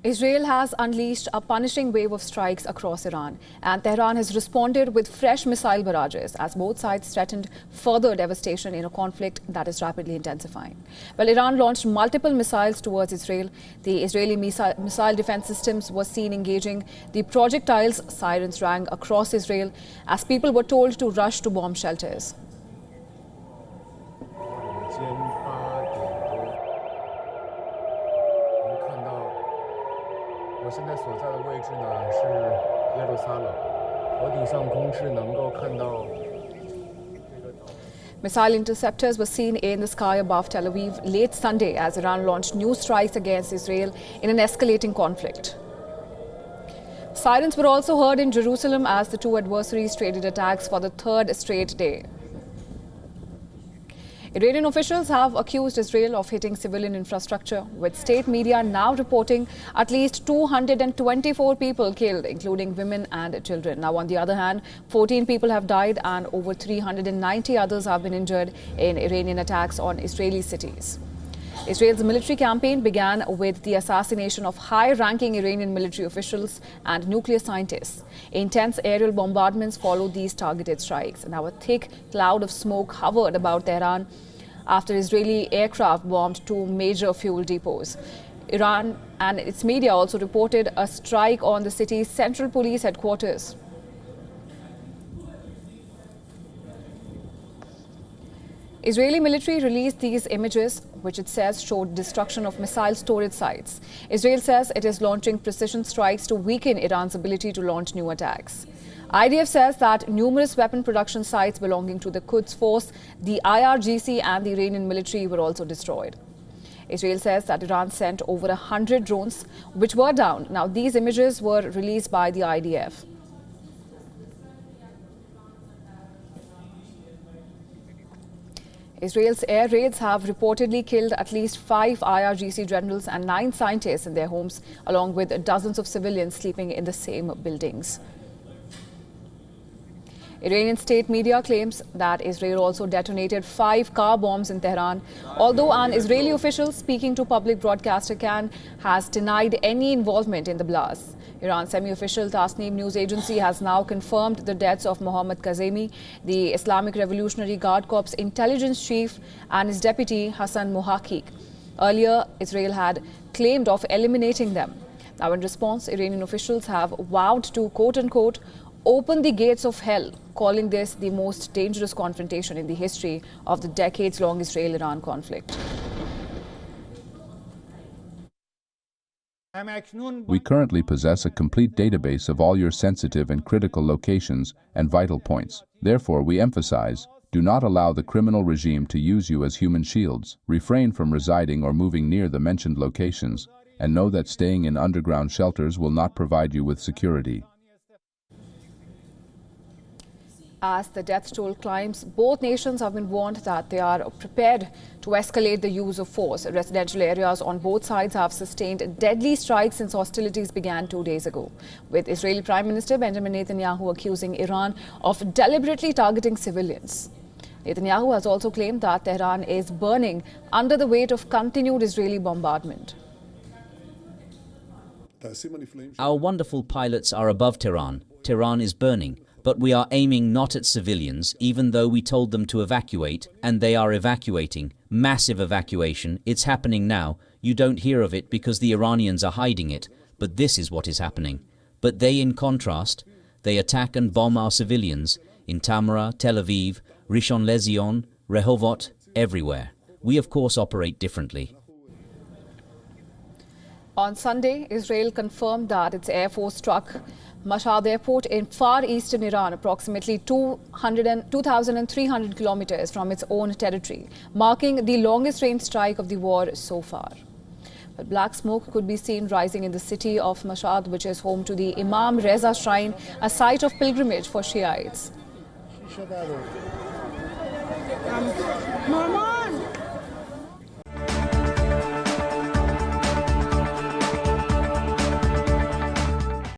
Israel has unleashed a punishing wave of strikes across Iran, and Tehran has responded with fresh missile barrages as both sides threatened further devastation in a conflict that is rapidly intensifying. Well, Iran launched multiple missiles towards Israel. The Israeli missile defense systems were seen engaging the projectiles. Sirens rang across Israel as people were told to rush to bomb shelters. Missile interceptors were seen in the sky above Tel Aviv late Sunday as Iran launched new strikes against Israel in an escalating conflict. Sirens were also heard in Jerusalem as the two adversaries traded attacks for the third straight day. Iranian officials have accused Israel of hitting civilian infrastructure, with state media now reporting at least 224 people killed, including women and children. Now, on the other hand, 14 people have died and over 390 others have been injured in Iranian attacks on Israeli cities. Israel's military campaign began with the assassination of high-ranking Iranian military officials and nuclear scientists. Intense aerial bombardments followed these targeted strikes. Now, a thick cloud of smoke hovered about Tehran after Israeli aircraft bombed two major fuel depots. Iran and its media also reported a strike on the city's central police headquarters. Israeli military released these images, which it says showed destruction of missile storage sites. Israel says it is launching precision strikes to weaken Iran's ability to launch new attacks. IDF says that numerous weapon production sites belonging to the Quds Force, the IRGC and the Iranian military were also destroyed. Israel says that Iran sent over 100 drones, which were down. Now, these images were released by the IDF. Israel's air raids have reportedly killed at least 5 IRGC generals and 9 scientists in their homes, along with dozens of civilians sleeping in the same buildings. Iranian state media claims that Israel also detonated 5 car bombs in Tehran, although an Israeli official speaking to public broadcaster Kan has denied any involvement in the blasts. Iran's semi-official Tasnim news agency has now confirmed the deaths of Mohammad Kazemi, the Islamic Revolutionary Guard Corps intelligence chief, and his deputy Hassan Mohaqiq. Earlier, Israel had claimed of eliminating them. Now, in response, Iranian officials have vowed to, quote-unquote, open the gates of hell, calling this the most dangerous confrontation in the history of the decades-long Israel-Iran conflict. We currently possess a complete database of all your sensitive and critical locations and vital points. Therefore, we emphasize, do not allow the criminal regime to use you as human shields. Refrain from residing or moving near the mentioned locations, and know that staying in underground shelters will not provide you with security. As the death toll climbs, both nations have been warned that they are prepared to escalate the use of force. Residential areas on both sides have sustained deadly strikes since hostilities began 2 days ago, with Israeli Prime Minister Benjamin Netanyahu accusing Iran of deliberately targeting civilians. Netanyahu has also claimed that Tehran is burning under the weight of continued Israeli bombardment. Our wonderful pilots are above Tehran. Tehran is burning. But we are aiming not at civilians, even though we told them to evacuate, and they are evacuating. Massive evacuation. It's happening now. You don't hear of it because the Iranians are hiding it, but this is what is happening. But they, in contrast, they attack and bomb our civilians in Tamra, Tel Aviv, Rishon LeZion, Rehovot, everywhere. We, of course, operate differently. On Sunday, Israel confirmed that its Air Force struck Mashhad Airport in far eastern Iran, approximately 2,300 kilometers from its own territory, marking the longest-range strike of the war so far. But black smoke could be seen rising in the city of Mashhad, which is home to the Imam Reza Shrine, a site of pilgrimage for Shiites.